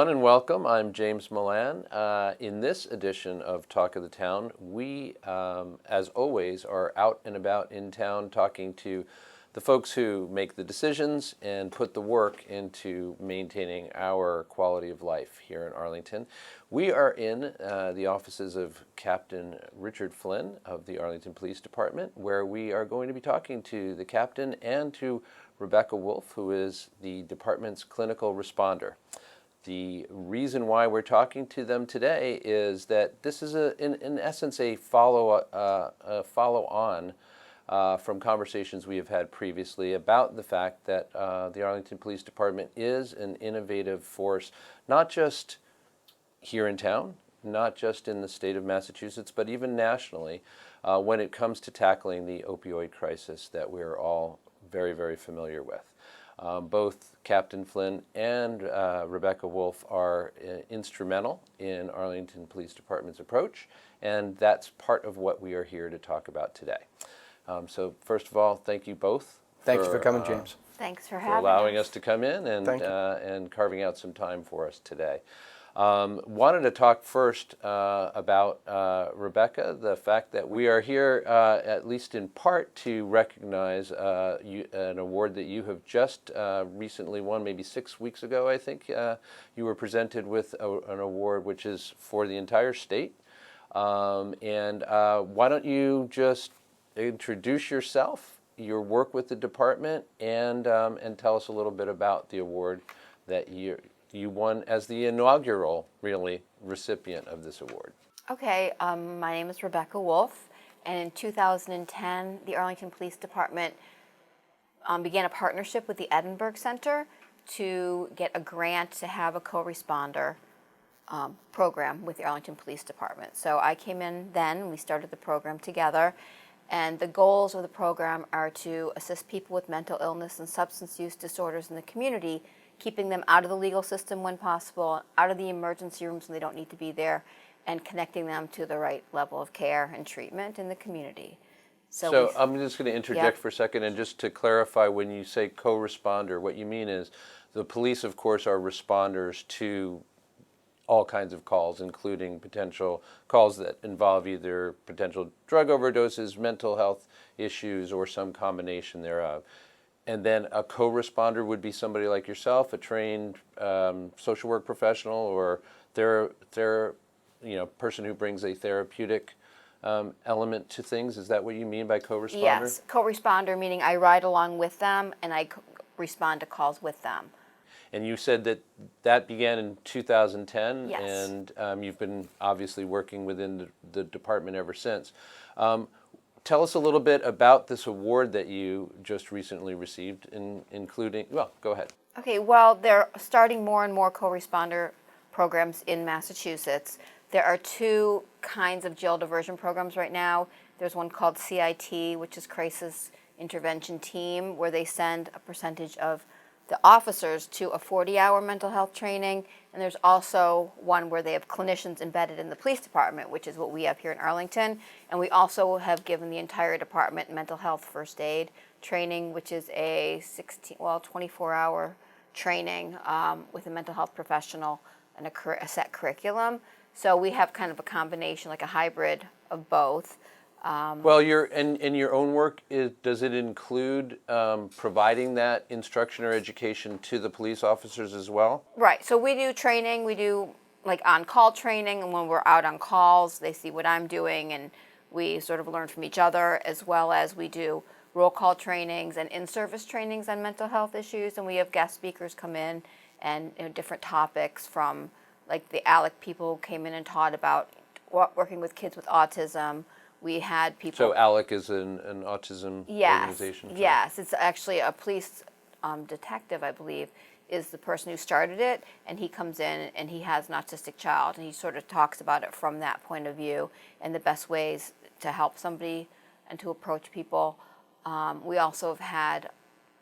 everyone, and welcome. I'm James Milan. In this edition of Talk of the Town, we, as always, are out and about in town talking to the folks who make the decisions and put the work into maintaining our quality of life here in Arlington. We are in the offices of Captain Richard Flynn of the Arlington Police Department, where we are going to be talking to the captain and to Rebecca Wolfe, who is the department's clinical responder. The reason why we're talking to them today is that this is, in essence, a follow-on from conversations we have had previously about the fact that the Arlington Police Department is an innovative force, not just here in town, not just in the state of Massachusetts, but even nationally, when it comes to tackling the opioid crisis that we're all very, very familiar with. Both Captain Flynn and Rebecca Wolfe are instrumental in Arlington Police Department's approach, and that's part of what we are here to talk about today. So first of all, thank you both. Thank you for coming, James. Thanks for allowing us to come in and carving out some time for us today. Wanted to talk first about Rebecca, the fact that we are here at least in part to recognize an award that you have just recently won, maybe 6 weeks ago, I think. You were presented with an award which is for the entire state. And why don't you just introduce yourself, your work with the department, and tell us a little bit about the award that you won as the inaugural, really, recipient of this award. Okay, my name is Rebecca Wolfe, and in 2010, the Arlington Police Department began a partnership with the Edinburgh Center to get a grant to have a co-responder program with the Arlington Police Department. So I came in then, we started the program together, and the goals of the program are to assist people with mental illness and substance use disorders in the community, keeping them out of the legal system when possible, out of the emergency rooms when they don't need to be there, and connecting them to the right level of care and treatment in the community. So I'm just going to interject for a second, and just to clarify, when you say co-responder, what you mean is the police, of course, are responders to all kinds of calls, including potential calls that involve either potential drug overdoses, mental health issues, or some combination thereof. And then a co-responder would be somebody like yourself, a trained social work professional, or person who brings a therapeutic element to things. Is that what you mean by co-responder? Yes, co-responder meaning I ride along with them and I respond to calls with them. And you said that began in 2010, yes. And you've been obviously working within the department ever since. Tell us a little bit about this award that you just recently received, including, well, go ahead. Okay, well, they're starting more and more co-responder programs in Massachusetts. There are two kinds of jail diversion programs right now. There's one called CIT, which is Crisis Intervention Team, where they send a percentage of the officers to a 40-hour mental health training, and there's also one where they have clinicians embedded in the police department, which is what we have here in Arlington, and we also have given the entire department mental health first aid training, which is a 24-hour training with a mental health professional and a set curriculum. So we have kind of a combination, like a hybrid of both. Well, in your own work, does it include providing that instruction or education to the police officers as well? Right. So we do training. We do like on-call training, and when we're out on calls, they see what I'm doing, and we sort of learn from each other, as well as we do roll call trainings and in-service trainings on mental health issues, and we have guest speakers come in and different topics from, like the ALEC people came in and taught about working with kids with autism. We had people. So ALEC is an autism organization? Yes, it's actually a police detective, I believe, is the person who started it, and he comes in and he has an autistic child, and he sort of talks about it from that point of view and the best ways to help somebody and to approach people. We also have had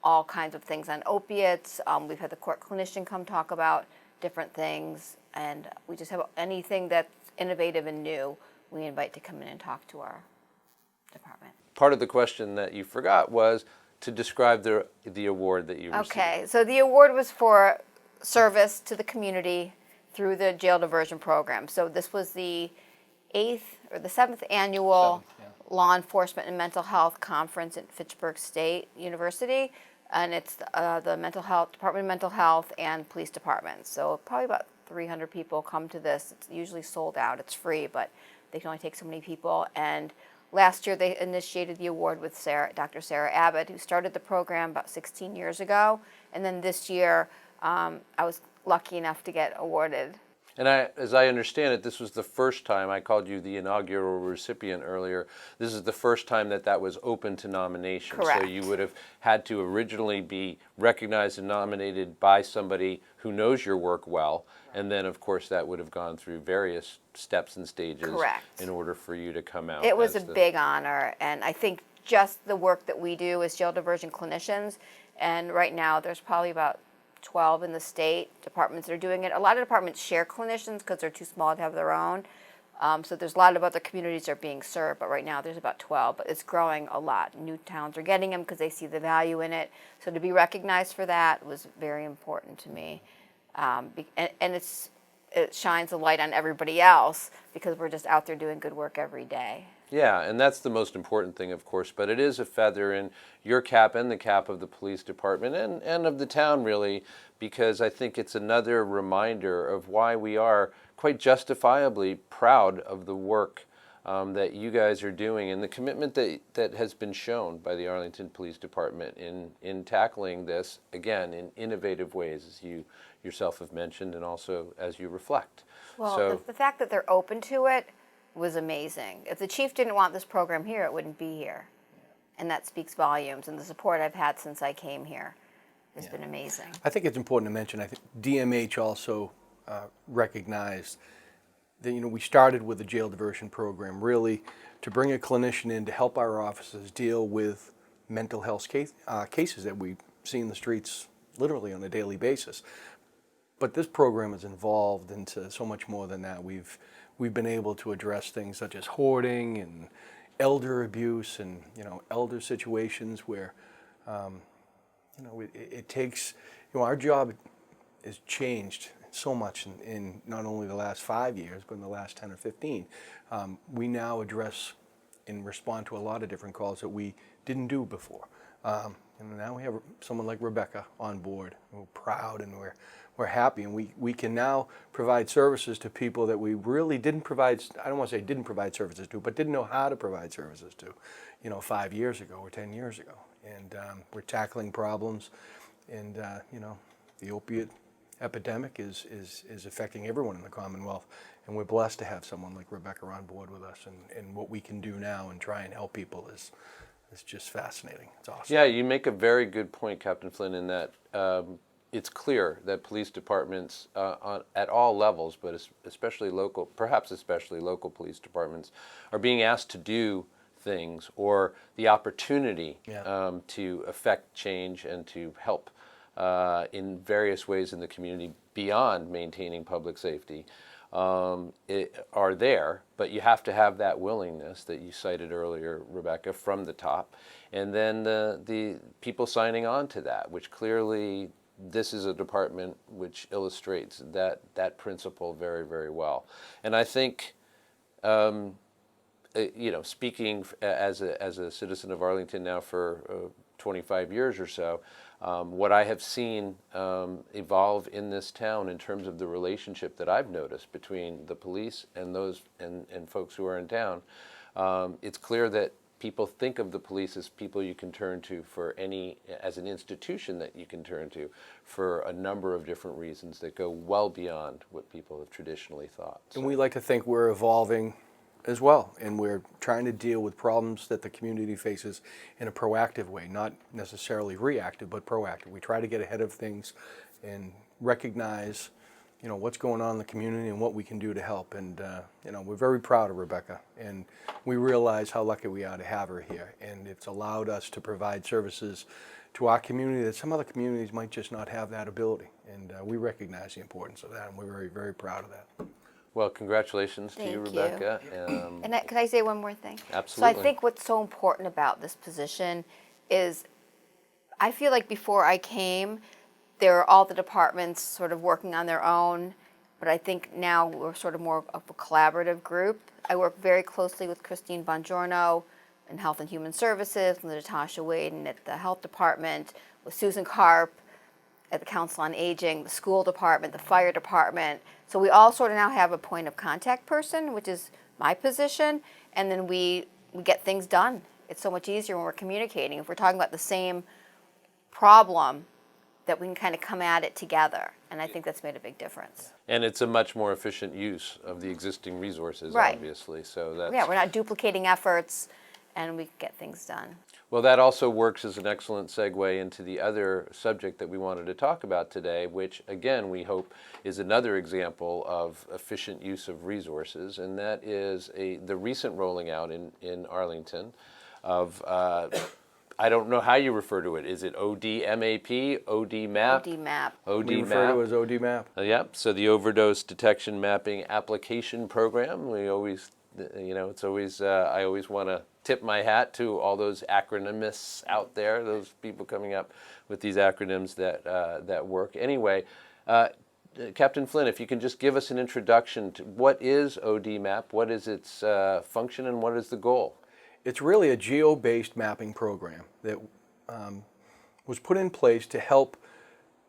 all kinds of things on opiates. We've had the court clinician come talk about different things, and we just have anything that's innovative and new, we invite to come in and talk to our department. Part of the question that you forgot was to describe the award that you received. Okay, so the award was for service to the community through the jail diversion program. So this was the 8th or the 7th annual Law Enforcement and Mental Health Conference at Fitchburg State University, and it's the Mental Health Department of Mental Health and Police Departments. So probably about 300 people come to this. It's usually sold out. It's free, but they can only take so many people. And last year they initiated the award with Dr. Sarah Abbott, who started the program about 16 years ago. And then this year, I was lucky enough to get awarded. And as I understand it, this was the first time, I called you the inaugural recipient earlier, this is the first time that was open to nomination. Correct. So you would have had to originally be recognized and nominated by somebody who knows your work well, and then of course that would have gone through various steps and stages. Correct. In order for you to come out. It was a big honor, and I think just the work that we do as jail diversion clinicians, and right now there's probably about 12 in the state departments that are doing it. A lot of departments share clinicians because they're too small to have their own. So there's a lot of other communities that are being served, but right now there's about 12, but it's growing a lot. New towns are getting them because they see the value in it. So to be recognized for that was very important to me. And it shines a light on everybody else because we're just out there doing good work every day. Yeah, and that's the most important thing, of course, but it is a feather in your cap and the cap of the police department and of the town, really, because I think it's another reminder of why we are quite justifiably proud of the work that you guys are doing and the commitment that has been shown by the Arlington Police Department in tackling this, again, in innovative ways, as you yourself have mentioned, and also as you reflect. Well, so, the fact that they're open to it was amazing. If the chief didn't want this program here, it wouldn't be here. And that speaks volumes. And the support I've had since I came here has been amazing. I think it's important to mention, I think DMH also recognized that, we started with the jail diversion program really to bring a clinician in to help our officers deal with mental health cases that we see in the streets literally on a daily basis. But this program is involved into so much more than that. We've been able to address things such as hoarding and elder abuse and elder situations where it takes our job has changed so much in not only the last 5 years but in the last 10 or 15. We now address and respond to a lot of different calls that we didn't do before. And now we have someone like Rebecca on board. We're proud and we're happy, and we can now provide services to people that we really didn't provide. I don't want to say didn't provide services to, but didn't know how to provide services to, 5 years ago or 10 years ago. And we're tackling problems, and the opiate epidemic is affecting everyone in the Commonwealth, and we're blessed to have someone like Rebecca on board with us. And what we can do now and try and help people is just fascinating. It's awesome. Yeah, you make a very good point, Captain Flynn, in that it's clear that police departments at all levels, but especially local, perhaps especially local police departments, are being asked to do things or the opportunity to affect change and to help in various ways in the community beyond maintaining public safety are there, but you have to have that willingness that you cited earlier, Rebecca, from the top, and then the people signing on to that, which clearly this is a department which illustrates that principle very, very well. And I think, speaking as a citizen of Arlington now for 25 years or so, what I have seen evolve in this town in terms of the relationship that I've noticed between the police and those and folks who are in town, it's clear that people think of the police as people you can turn to as an institution that you can turn to for a number of different reasons that go well beyond what people have traditionally thought. And we like to think we're evolving as well, and we're trying to deal with problems that the community faces in a proactive way, not necessarily reactive, but proactive. We try to get ahead of things and recognize, what's going on in the community and what we can do to help. And, we're very proud of Rebecca, and we realize how lucky we are to have her here. And it's allowed us to provide services to our community that some other communities might just not have that ability. And we recognize the importance of that, and we're very, very proud of that. Well, congratulations to you, Rebecca. And could I say one more thing? Absolutely. So I think what's so important about this position is I feel like before I came, there were all the departments sort of working on their own, but I think now we're sort of more of a collaborative group. I work very closely with Christine Bongiorno in Health and Human Services, with Natasha Waden at the Health Department, with Susan Karp at the Council on Aging, the school department, the fire department. So we all sort of now have a point of contact person, which is my position, and then we get things done. It's so much easier when we're communicating. If we're talking about the same problem, that we can kind of come at it together. And I think that's made a big difference. And it's a much more efficient use of the existing resources, Right. obviously. So that's, Yeah, we're not duplicating efforts, and we get things done. well, that also works as an excellent segue into the other subject that we wanted to talk about today, which, again, we hope is another example of efficient use of resources, and that is the recent rolling out in Arlington of, I don't know how you refer to it. Is it ODMAP, ODMAP? ODMAP. ODMAP. We refer to it as ODMAP. Yep. So the Overdose Detection Mapping Application Program. We always, it's always, I always want to tip my hat to all those acronymists out there, those people coming up with these acronyms that work. Anyway, Captain Flynn, if you can just give us an introduction to what is ODMAP, what is its function, and what is the goal? It's really a geo-based mapping program that was put in place to help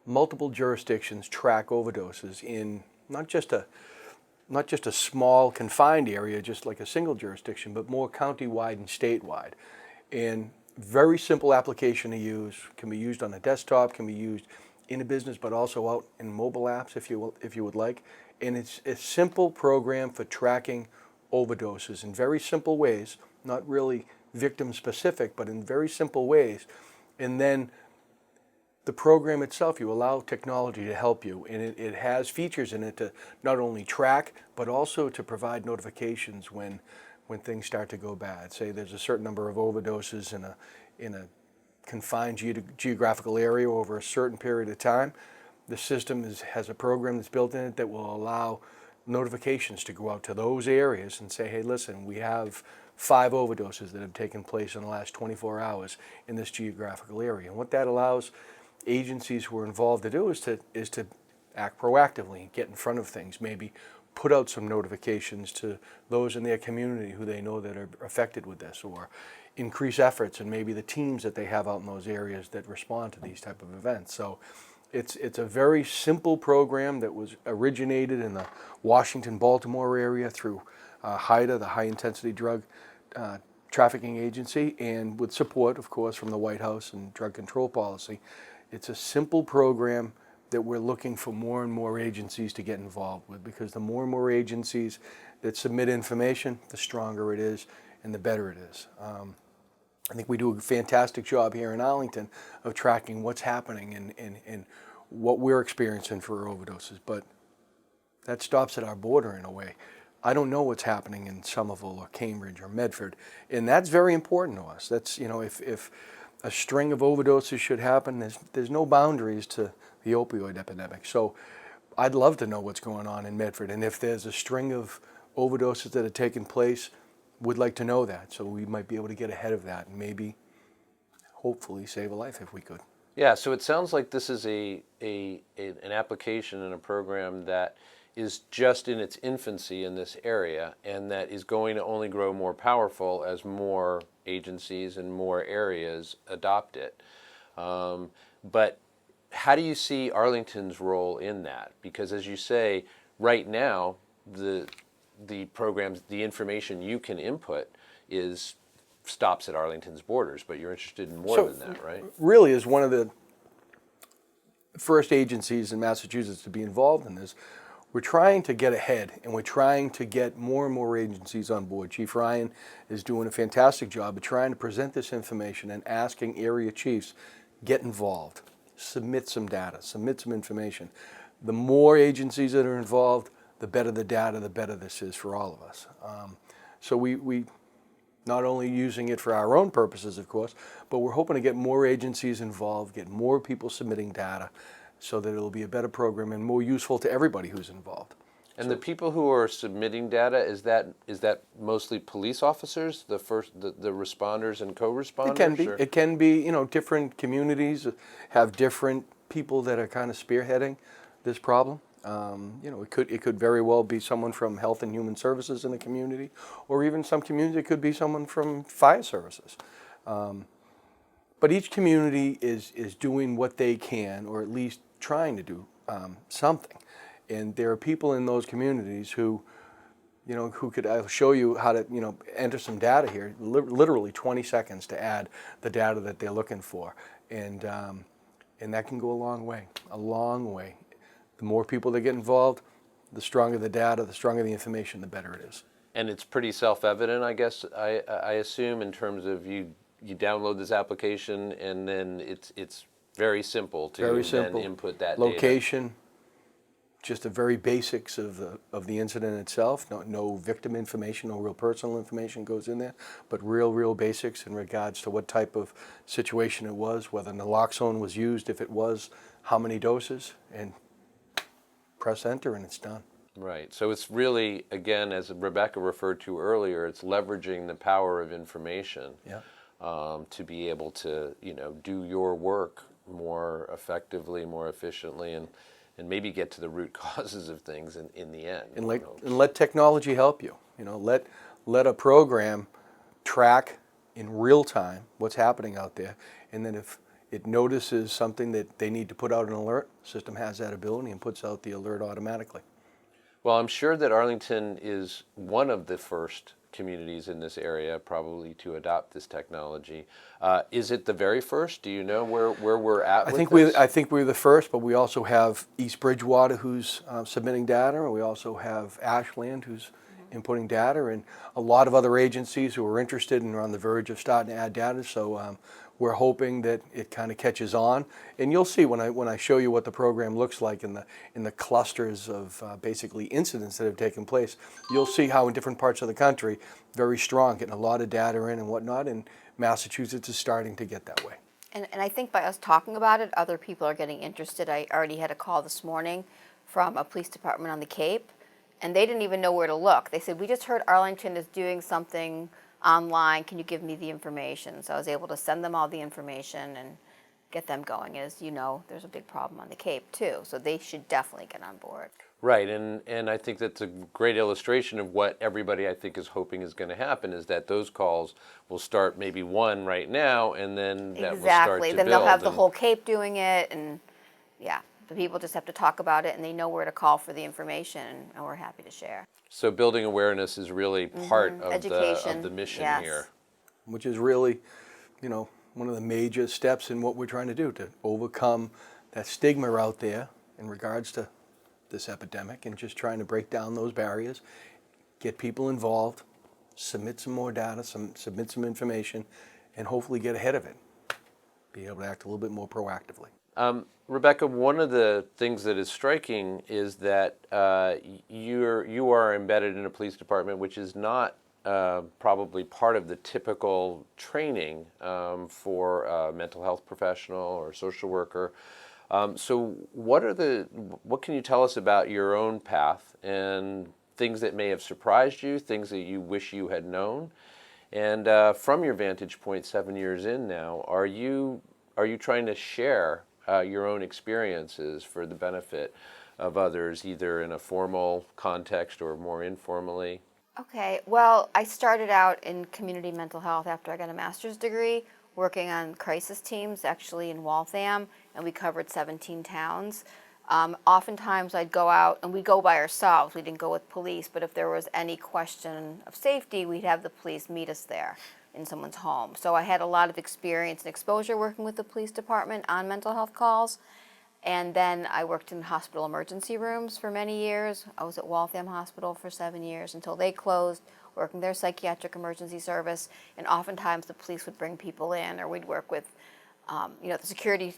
multiple jurisdictions track overdoses in not just a small confined area, just like a single jurisdiction, but more county-wide and statewide. And very simple application to use, can be used on a desktop, can be used in a business, but also out in mobile apps if you would like. And it's a simple program for tracking overdoses in very simple ways, not really victim specific, but in very simple ways. And then the program itself, you allow technology to help you, and it has features in it to not only track, but also to provide notifications when things start to go bad. Say there's a certain number of overdoses in a confined geographical area over a certain period of time. The system has a program that's built in it that will allow notifications to go out to those areas and say, hey, listen, we have 5 overdoses that have taken place in the last 24 hours in this geographical area. And what that allows agencies who are involved to do is to act proactively, get in front of things, maybe put out some notifications to those in their community who they know that are affected with this, or increase efforts and maybe the teams that they have out in those areas that respond to these type of events. So it's a very simple program that was originated in the Washington-Baltimore area through HIDA, the High Intensity Drug Trafficking Agency, and with support, of course, from the White House and Drug Control Policy. It's a simple program that we're looking for more and more agencies to get involved with, because the more and more agencies that submit information, the stronger it is and the better it is. I think we do a fantastic job here in Arlington of tracking what's happening and what we're experiencing for overdoses, but that stops at our border in a way. I don't know what's happening in Somerville or Cambridge or Medford, and that's very important to us. That's, if a string of overdoses should happen, there's no boundaries to the opioid epidemic. So I'd love to know what's going on in Medford, and if there's a string of overdoses that have taken place, we'd like to know that, so we might be able to get ahead of that and maybe, hopefully, save a life if we could. Yeah, so it sounds like this is an application and a program that is just in its infancy in this area, and that is going to only grow more powerful as more agencies and more areas adopt it. But how do you see Arlington's role in that? Because as you say, right now, the programs, the information you can input stops at Arlington's borders, but you're interested in more than that, right? Really is one of the first agencies in Massachusetts to be involved in this. We're trying to get ahead, and we're trying to get more and more agencies on board. Chief Ryan is doing a fantastic job of trying to present this information and asking area chiefs, get involved, submit some data, submit some information. The more agencies that are involved, the better the data, the better this is for all of us. So we not only using it for our own purposes, of course, but we're hoping to get more agencies involved, get more people submitting data, so that it'll be a better program and more useful to everybody who's involved. And the people who are submitting data, is that mostly police officers, the responders and co-responders? It can be. Or? It can be, different communities have different people that are kind of spearheading this problem. It could very well be someone from Health and Human Services in the community, or even some community it could be someone from Fire Services. But each community is doing what they can, or at least trying to do something. And there are people in those communities who could, I'll show you how to, enter some data here, literally 20 seconds to add the data that they're looking for. And that can go a long way, a long way. The more people that get involved, the stronger the data, the stronger the information, the better it is. And it's pretty self-evident, I guess, I assume, in terms of you download this application and then it's very simple to then input that location, just the very basics of the incident itself. No victim information, no real personal information goes in there, but real basics in regards to what type of situation it was, whether naloxone was used, if it was, how many doses, and press enter and it's done. Right. So it's really, again, as Rebecca referred to earlier, it's leveraging the power of information to be able to, do your work more effectively, more efficiently, and maybe get to the root causes of things in the end. And let technology help you. Let a program track in real time what's happening out there, and then if it notices something that they need to put out an alert, the system has that ability and puts out the alert automatically. Well, I'm sure that Arlington is one of the first communities in this area probably to adopt this technology. Is it the very first? Do you know where we're at with this? I think we're the first, but we also have East Bridgewater who's submitting data, and we also have Ashland who's inputting data, and a lot of other agencies who are interested and are on the verge of starting to add data. So we're hoping that it kind of catches on, and you'll see when I show you what the program looks like in the clusters of basically incidents that have taken place. You'll see how in different parts of the country, very strong, getting a lot of data in and whatnot, and Massachusetts is starting to get that way. And I think by us talking about it, other people are getting interested. I already had a call this morning from a police department on the Cape, and they didn't even know where to look. They said, "We just heard Arlington is doing something online. Can you give me the information?" So I was able to send them all the information and get them going. As you know, there's a big problem on the Cape too, so they should definitely get on board. Right, and I think that's a great illustration of what everybody I think is hoping is going to happen, is that those calls will start maybe one right now, and then that will start to then build. They'll have the whole Cape doing it, and the people just have to talk about it, and they know where to call for the information, and we're happy to share. So building awareness is really part of Education, the mission here. Which is really, one of the major steps in what we're trying to do to overcome that stigma out there in regards to this epidemic, and just trying to break down those barriers, get people involved, submit some more data, submit some information, and hopefully get ahead of it. Be able to act a little bit more proactively. Rebecca, one of the things that is striking is that you are embedded in a police department which is not probably part of the typical training for a mental health professional or social worker. So what can you tell us about your own path and things that may have surprised you, things that you wish you had known? And from your vantage point 7 years in now, are you trying to share your own experiences for the benefit of others, either in a formal context or more informally? Okay, well, I started out in community mental health after I got a master's degree, working on crisis teams, actually in Waltham, and we covered 17 towns. Oftentimes I'd go out, and we'd go by ourselves. We didn't go with police, but if there was any question of safety, we'd have the police meet us there in someone's home. So I had a lot of experience and exposure working with the police department on mental health calls. And then I worked in hospital emergency rooms for many years. I was at Waltham Hospital for 7 years until they closed, working their psychiatric emergency service. And oftentimes the police would bring people in, or we'd work with the security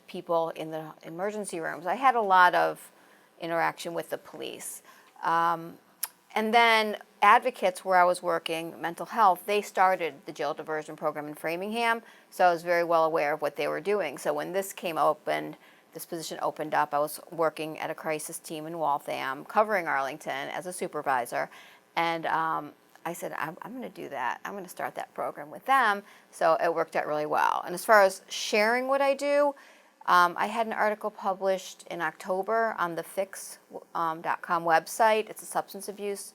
people in the emergency rooms. I had a lot of interaction with the police. And then advocates, where I was working, mental health, they started the jail diversion program in Framingham, so I was very well aware of what they were doing. So when this position opened up, I was working at a crisis team in Waltham, covering Arlington as a supervisor, and I said, I'm going to do that. I'm going to start that program with them, so it worked out really well. And as far as sharing what I do, I had an article published in October on the fix.com website. It's a substance abuse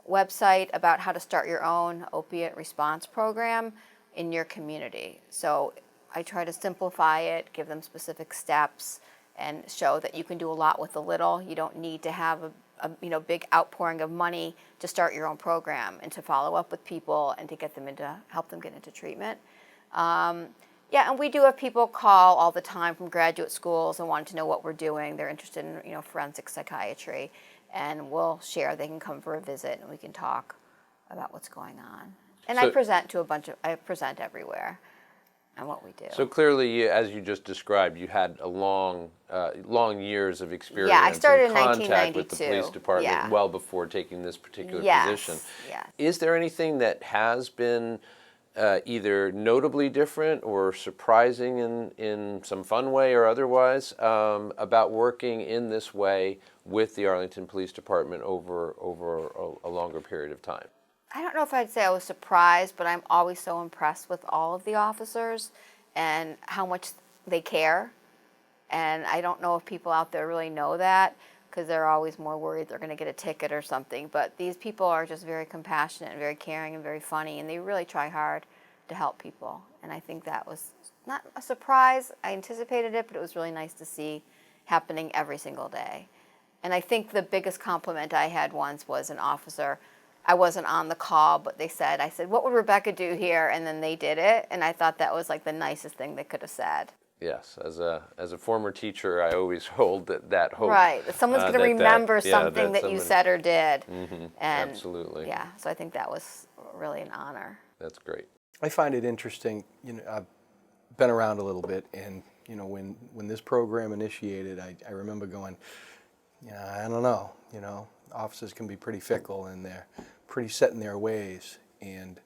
website about how to start your own opiate response program in your community. So I try to simplify it, give them specific steps, and show that you can do a lot with a little. You don't need to have a big outpouring of money to start your own program and to follow up with people and to get them help them get into treatment. Yeah, and we do have people call all the time from graduate schools and want to know what we're doing. They're interested in forensic psychiatry, and we'll share. They can come for a visit, and we can talk about what's going on. And I present everywhere on what we do. So clearly, as you just described, you had a long years of experience. Yeah, I started in contact with the 1992. police department Yeah. well before taking this particular Yes, position. yes. Is there anything that has been either notably different or surprising in some fun way or otherwise about working in this way with the Arlington Police Department over a longer period of time? I don't know if I'd say I was surprised, but I'm always so impressed with all of the officers and how much they care. And I don't know if people out there really know that, because they're always more worried they're going to get a ticket or something. But these people are just very compassionate and very caring and very funny, and they really try hard to help people. And I think that was not a surprise. I anticipated it, but it was really nice to see happening every single day. And I think the biggest compliment I had once was an officer. I wasn't on the call, but I said, what would Rebecca do here? And then they did it. And I thought that was like the nicest thing they could have said. Yes, as a former teacher, I always hold that hope. Right, that someone's going to remember something that you said or did. Mm-hmm, and absolutely. Yeah, so I think that was really an honor. That's great. I find it interesting. I've been around a little bit, and when this program initiated, I remember going, I don't know. Officers can be pretty fickle, and they're pretty set in their ways, and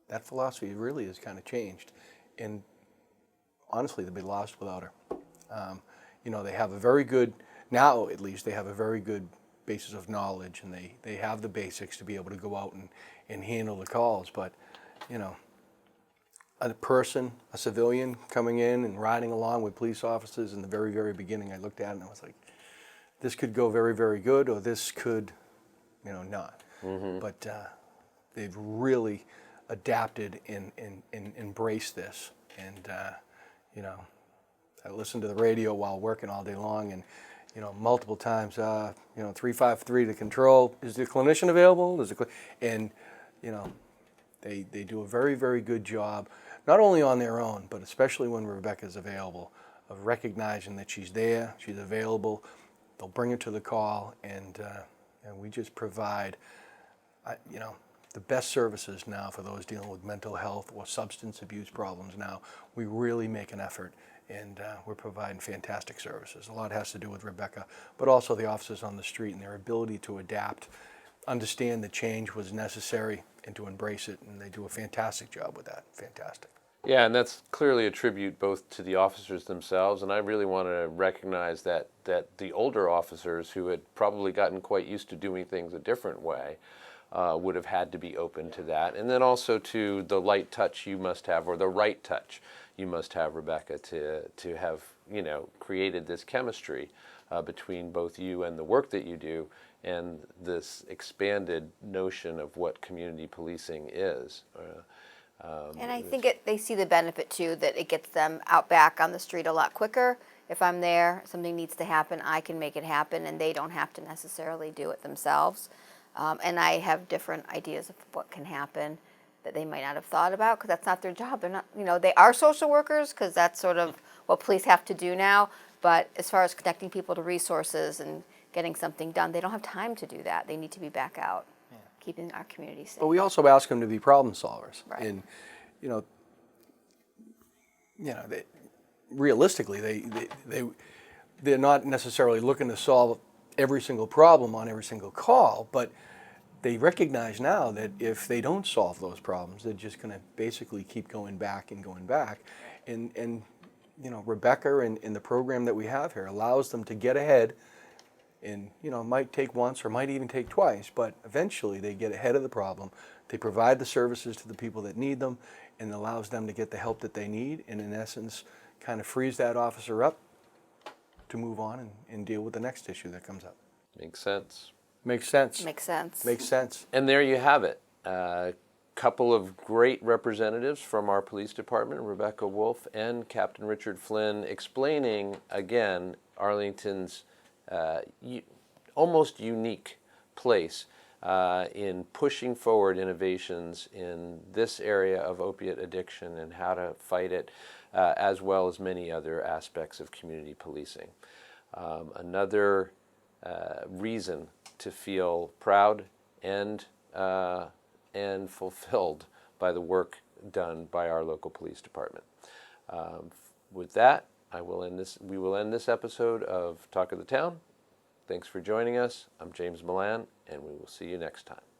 that philosophy really has kind of changed. And honestly, they'd be lost without her. They have a very good, now at least, they have a very good basis of knowledge, and they have the basics to be able to go out and handle the calls. But, a person, a civilian coming in and riding along with police officers in the very, very beginning, I looked at it and I was like, this could go very, very good, or this could, not. Mm-hmm. But they've really adapted and embraced this. And, I listen to the radio while working all day long, and, multiple times, 353 to control, is the clinician available? And, they do a very, very good job, not only on their own, but especially when Rebecca's available, of recognizing that she's there, she's available. They'll bring her to the call, and we just provide, the best services now for those dealing with mental health or substance abuse problems. Now, we really make an effort, and we're providing fantastic services. A lot has to do with Rebecca, but also the officers on the street and their ability to adapt, understand that change was necessary, and to embrace it, and they do a fantastic job with that. Fantastic. Yeah, and that's clearly a tribute both to the officers themselves, and I really want to recognize that the older officers who had probably gotten quite used to doing things a different way would have had to be open to that. And then also to the light touch you must have, or the right touch you must have, Rebecca, to have created this chemistry between both you and the work that you do, and this expanded notion of what community policing is. And I think they see the benefit too, that it gets them out back on the street a lot quicker. If I'm there, something needs to happen, I can make it happen, and they don't have to necessarily do it themselves. And I have different ideas of what can happen that they might not have thought about, because that's not their job. They're not, they are social workers, because that's sort of what police have to do now. But as far as connecting people to resources and getting something done, they don't have time to do that. They need to be back out, keeping our community safe. But we also ask them to be problem solvers. Right. And, realistically, they're not necessarily looking to solve every single problem on every single call, but they recognize now that if they don't solve those problems, they're just going to basically keep going back and going back. And Rebecca and the program that we have here allows them to get ahead, and it might take once or might even take twice, but eventually they get ahead of the problem. They provide the services to the people that need them, and it allows them to get the help that they need, and in essence kind of frees that officer up to move on and deal with the next issue that comes up. Makes sense. Makes sense. Makes sense. Makes sense. And there you have it. Couple of great representatives from our police department, Rebecca Wolfe and Captain Richard Flynn, explaining again Arlington's almost unique place in pushing forward innovations in this area of opiate addiction and how to fight it, as well as many other aspects of community policing. Another reason to feel proud and fulfilled by the work done by our local police department. With that, we will end this episode of Talk of the Town. Thanks for joining us. I'm James Milan, and we will see you next time.